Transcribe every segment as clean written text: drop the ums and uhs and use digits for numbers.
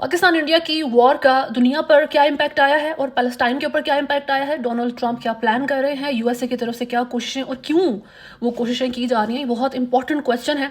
Pakistan India کی وار کا دنیا پر کیا امپیکٹ آیا ہے اور پیلسٹائن کے اوپر کیا امپیکٹ آیا ہے، ڈونلڈ ٹرمپ کیا پلان کر رہے ہیں، یو ایس اے کی طرف سے کیا کوششیں اور کیوں وہ کوششیں کی جا رہی ہیں، یہ بہت امپورٹنٹ کویسچن ہے۔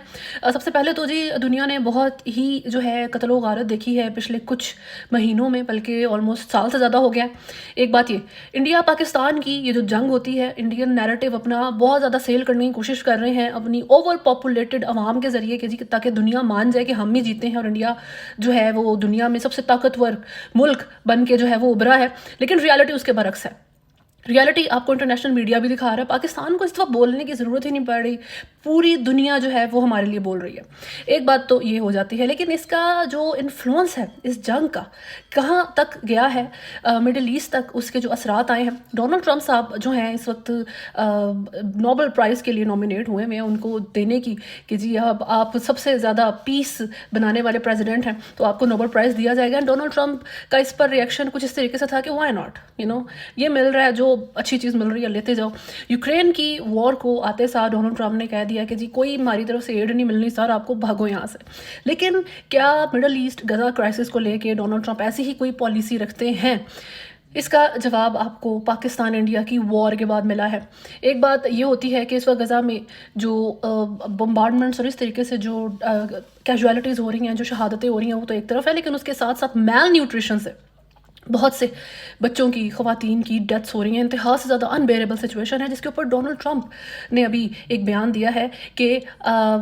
سب سے پہلے تو جی دنیا نے بہت ہی جو ہے قتل و غارت دیکھی ہے پچھلے کچھ مہینوں میں، بلکہ آلموسٹ سال سے زیادہ ہو گیا ہے۔ ایک بات یہ انڈیا پاکستان کی یہ جو جنگ ہوتی ہے، انڈین نیریٹو اپنا بہت زیادہ سیل کرنے کی کوشش کر رہے ہیں اپنی اوور پاپولیٹڈ عوام کے ذریعے کہ جی تاکہ دنیا مان جائے کہ ہم ہی جیتے ہیں اور انڈیا جو ہے وہ دنیا میں سب سے طاقتور ملک بن کے جو ہے وہ ابھرا ہے، لیکن ریالٹی اس کے برعکس ہے۔ ریالٹی آپ کو انٹرنیشنل میڈیا بھی دکھا رہا ہے، پاکستان کو اس دفعہ بولنے کی ضرورت ہی نہیں پڑ رہی، پوری دنیا جو ہے وہ ہمارے لیے بول رہی ہے۔ ایک بات تو یہ ہو جاتی ہے، لیکن اس کا جو انفلوئنس ہے اس جنگ کا کہاں تک گیا ہے، مڈل ایسٹ تک اس کے جو اثرات آئے ہیں۔ ڈونلڈ ٹرمپ صاحب جو ہیں اس وقت نوبل پرائز کے لیے نامینیٹ ہوئے ہیں ان کو دینے کی کہ جی اب آپ سب سے زیادہ پیس بنانے والے پریزیڈنٹ ہیں تو آپ کو نوبل پرائز دیا جائے گا۔ ڈونلڈ ٹرمپ کا اس پر ریئیکشن کچھ اس طریقے سے تھا کہ وائی ناٹ، یہ مل رہا ہے، جو اچھی چیز مل رہی ہے لیتے جاؤ۔ یوکرین کی وار کو آتے ساتھ ڈونلڈ ٹرمپ نے کہہ دیا کہ جی کوئی ہماری طرف سے ایڈ نہیں ملنی سر، آپ کو بھاگو یہاں سے۔ لیکن کیا مڈل ایسٹ غزہ کرائسس کو لے کے ڈونلڈ ٹرمپ ایسی ہی کوئی پالیسی رکھتے ہیں؟ اس کا جواب آپ کو پاکستان انڈیا کی وار کے بعد ملا ہے۔ ایک بات یہ ہوتی ہے کہ اس وقت غزہ میں جو بمبارڈمنٹس اور اس طریقے سے جو کیجویلٹیز ہو رہی ہیں، جو شہادتیں ہو رہی ہیں، وہ تو ایک طرف ہے، لیکن اس کے ساتھ ساتھ میل نیوٹریشن سے بہت سے بچوں کی، خواتین کی ڈیتھس ہو رہی ہیں۔ انتہا سے زیادہ انبیریبل سچویشن ہے جس کے اوپر ڈونلڈ ٹرمپ نے ابھی ایک بیان دیا ہے کہ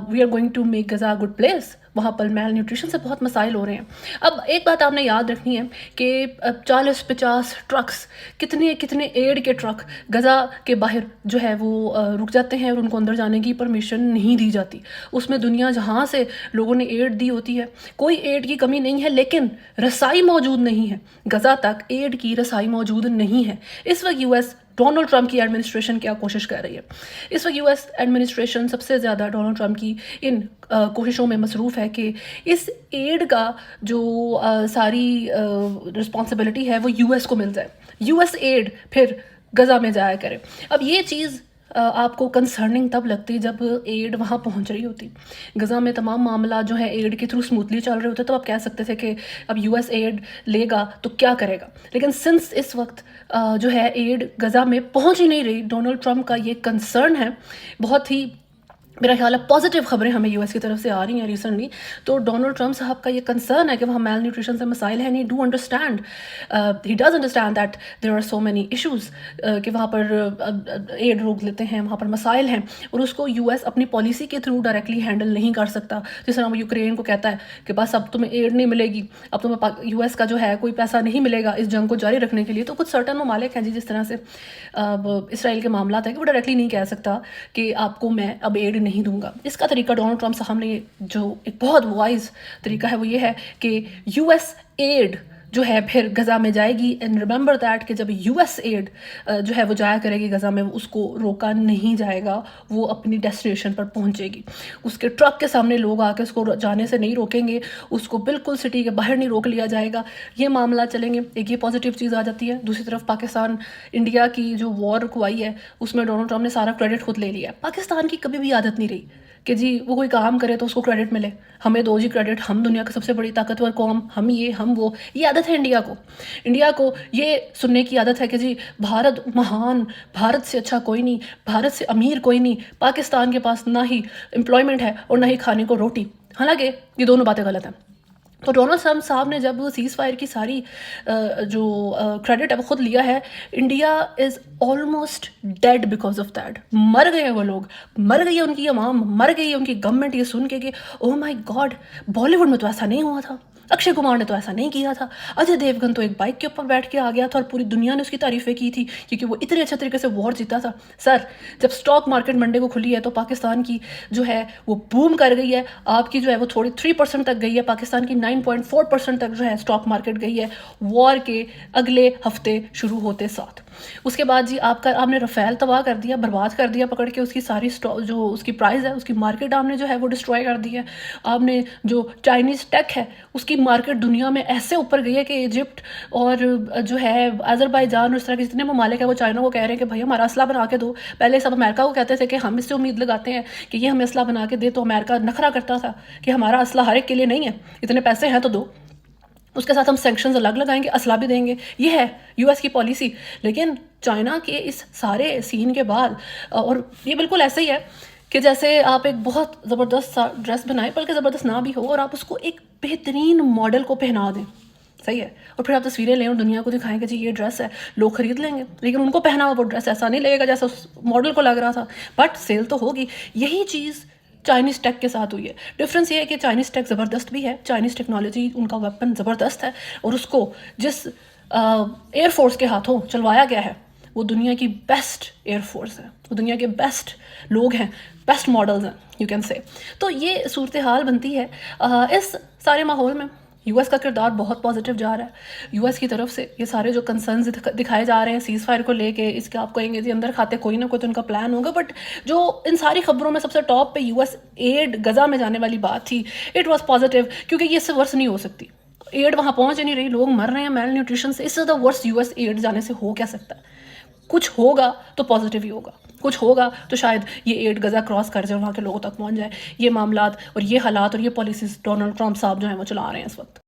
we are going to make Gaza good place, وہاں پر میل نیوٹریشن سے بہت مسائل ہو رہے ہیں۔ اب ایک بات آپ نے یاد رکھنی ہے کہ 40-50 ٹرکس، کتنے ایڈ کے ٹرک غزہ کے باہر جو ہے وہ رک جاتے ہیں اور ان کو اندر جانے کی پرمیشن نہیں دی جاتی۔ اس میں دنیا جہاں سے لوگوں نے ایڈ دی ہوتی ہے، کوئی ایڈ کی کمی نہیں ہے، لیکن رسائی موجود نہیں ہے، غزہ تک ایڈ کی رسائی موجود نہیں ہے۔ اس وقت یو ایس ڈونلڈ ٹرمپ کی ایڈمنسٹریشن کیا کوشش کر رہی ہے؟ اس وقت یو ایس ایڈمنسٹریشن سب سے زیادہ ڈونلڈ ٹرمپ کی ان کوششوں میں مصروف ہے کہ اس ایڈ کا جو ساری رسپانسبلٹی ہے وہ یو ایس کو مل جائے، یو ایس ایڈ پھر غزہ میں جایا کرے۔ اب یہ چیز آپ کو کنسرننگ تب لگتی جب ایڈ وہاں پہنچ رہی ہوتی۔ غزہ میں تمام معاملات جو ہے ایڈ کے تھرو سموتھلی چل رہے ہوتے تو آپ کہہ سکتے تھے کہ اب یو ایس ایڈ لے گا تو کیا کرے گا، لیکن سنس اس وقت جو ہے ایڈ غزہ میں پہنچ ہی نہیں رہی، ڈونلڈ ٹرمپ کا یہ کنسرن ہے۔ بہت ہی میرا خیال ہے پازیٹیو خبریں ہمیں یو ایس کی طرف سے آ رہی ہیں ریسنٹلی، تو ڈونلڈ ٹرمپ صاحب کا یہ کنسرن ہے کہ وہاں میل نیوٹریشن سے مسائل ہیں، he does understand that there are so many issues, کہ وہاں پر ایڈ روک لیتے ہیں، وہاں پر مسائل ہیں، اور اس کو یو ایس اپنی پالیسی کے تھرو ڈائریکٹلی ہینڈل نہیں کر سکتا۔ جس طرح وہ یوکرین کو کہتا ہے کہ بس اب تمہیں ایڈ نہیں ملے گی، اب تمہیں یو ایس کا جو ہے کوئی پیسہ نہیں ملے گا اس جنگ کو جاری رکھنے کے لیے، تو کچھ سرٹن ممالک ہیں جس طرح سے اسرائیل کے معاملات ہیں کہ وہ ڈائریکٹلی نہیں کہہ سکتا کہ آپ کو میں اب ایڈ نہیں دوں گا۔ اس کا طریقہ ڈونلڈ ٹرمپ صاحب نے جو ایک بہت وائز طریقہ ہے وہ یہ ہے کہ یو ایس ایڈ جو ہے پھر غزہ میں جائے گی، اینڈ ریممبر دیٹ کہ جب یو ایس ایڈ جو ہے وہ جایا کرے گی غزہ میں، اس کو روکا نہیں جائے گا، وہ اپنی ڈیسٹینیشن پر پہنچے گی۔ اس کے ٹرک کے سامنے لوگ آ کے اس کو جانے سے نہیں روکیں گے، اس کو بالکل سٹی کے باہر نہیں روک لیا جائے گا۔ یہ معاملات چلیں گے، ایک یہ پازیٹیو چیز آ جاتی ہے۔ دوسری طرف پاکستان انڈیا کی جو وار رکوائی ہے اس میں ڈونلڈ ٹرمپ نے سارا کریڈٹ خود لے لیا ہے۔ پاکستان کی کبھی بھی عادت نہیں رہی کہ جی وہ کوئی کام کرے تو اس کو کریڈٹ ملے، ہمیں دو جی کریڈٹ، ہم دنیا کی سب سے بڑی طاقتور قوم، ہم یہ ہم وہ۔ یہ عادت ہے انڈیا کو یہ سننے کی عادت ہے کہ جی بھارت مہان، بھارت سے اچھا کوئی نہیں، بھارت سے امیر کوئی نہیں، پاکستان کے پاس نہ ہی امپلائمنٹ ہے اور نہ ہی کھانے کو روٹی۔ حالانکہ یہ دونوں باتیں غلط ہیں۔ تو ڈونلڈ ٹرمپ صاحب نے جب سیز فائر کی ساری جو کریڈٹ ہے وہ خود لیا ہے، India is almost dead because of that. مر گئے ہیں وہ لوگ، مر گئی ہے ان کی عوام، مر گئی ہے ان کی گورنمنٹ یہ سن کے کہ او مائی گاڈ، بالی ووڈ میں تو ایسا نہیں ہوا تھا، اکشے کمار نے تو ایسا نہیں کیا تھا، اجے دیوگن تو ایک بائک کے اوپر بیٹھ کے آ گیا تھا اور پوری دنیا نے اس کی تعریفیں کی تھی کیونکہ وہ اتنے اچھے طریقے سے وار جیتا تھا۔ سر جب سٹاک مارکیٹ منڈے کو کھلی ہے تو پاکستان کی جو ہے وہ بوم کر گئی ہے، آپ کی جو ہے وہ تھوڑی 3% تک گئی ہے، پاکستان کی 9.4% تک جو ہے سٹاک مارکیٹ گئی ہے وار کے اگلے ہفتے شروع ہوتے ساتھ۔ اس کے بعد جی آپ نے رفیل تباہ کر دیا، برباد کر دیا پکڑ کے، اس کی ساری جو اس کی پرائز ہے، اس کی مارکیٹ آپ نے جو ہے وہ ڈسٹروائے کر دی ہے۔ آپ نے جو چائنیز ٹیک ہے اس کی مارکیٹ دنیا میں ایسے اوپر گئی ہے کہ ایجپٹ اور جو ہے آذربائیجان اور اس طرح کے جتنے ممالک ہیں وہ چائنا کو کہہ رہے ہیں کہ بھائی ہمارا اسلحہ بنا کے دو۔ پہلے سب امریکہ کو کہتے تھے کہ ہم اس سے امید لگاتے ہیں کہ یہ ہمیں اسلحہ بنا کے دے، تو امریکہ نخرہ کرتا تھا کہ ہمارا اسلحہ ہر ایک کے لیے نہیں ہے، اتنے پیسے ہیں تو دو۔ اس کے ساتھ ہم سینکشنز الگ لگائیں گے، اسلحہ بھی دیں گے. یہ ہے یو ایس کی پالیسی. لیکن چائنا کے اس سارے سین کے بعد، اور یہ بالکل ایسے ہی ہے کہ جیسے آپ ایک بہت زبردست سا ڈریس بنائیں، بلکہ زبردست نہ بھی ہو، اور آپ اس کو ایک بہترین ماڈل کو پہنا دیں، صحیح ہے، اور پھر آپ تصویریں لیں اور دنیا کو دکھائیں کہ جی یہ ڈریس ہے، لوگ خرید لیں گے. لیکن ان کو پہنا ہوا وہ ڈریس ایسا نہیں لگے گا جیسا اس ماڈل کو لگ رہا تھا، بٹ سیل تو ہوگی. یہی چیز چائنیز ٹیک کے ساتھ ہوئی ہے. ڈفرینس یہ ہے کہ چائنیز ٹیک زبردست بھی ہے، چائنیز ٹیکنالوجی ان کا ویپن زبردست ہے، اور اس کو جس ایئر فورس کے ہاتھوں چلوایا گیا ہے وہ دنیا کی بیسٹ ایئر فورس ہے، وہ دنیا کے بیسٹ لوگ ہیں، بیسٹ ماڈلز ہیں، یو کین سے. تو یہ صورتحال بنتی ہے. اس سارے ماحول میں یو ایس کا کردار بہت پازیٹیو جا رہا ہے. یو ایس کی طرف سے یہ سارے جو کنسرنز دکھائے جا رہے ہیں سیز فائر کو لے کے، اس کے آپ کہیں گے جی اندر کھاتے کوئی نہ کوئی تو ان کا پلان ہوگا، بٹ جو ان ساری خبروں میں سب سے ٹاپ پہ یو ایس ایڈ غزہ میں جانے والی بات تھی، اٹ واز پازیٹیو، کیونکہ یہ اس سے ورس نہیں ہو سکتی. ایڈ وہاں پہنچ نہیں رہی، لوگ مر رہے ہیں میل نیوٹریشن سے. اس سے زیادہ ورس یو ایس ایڈ جانے سے ہو کیا سکتا ہے؟ کچھ ہوگا تو پازیٹیو ہی ہوگا، کچھ ہوگا تو شاید یہ ایڈ غزہ کراس کر جائے، وہاں کے لوگوں تک پہنچ جائے. یہ معاملات اور یہ حالات اور یہ پالیسیز ڈونلڈ ٹرمپ صاحب جو ہیں وہ چلا رہے ہیں اس وقت.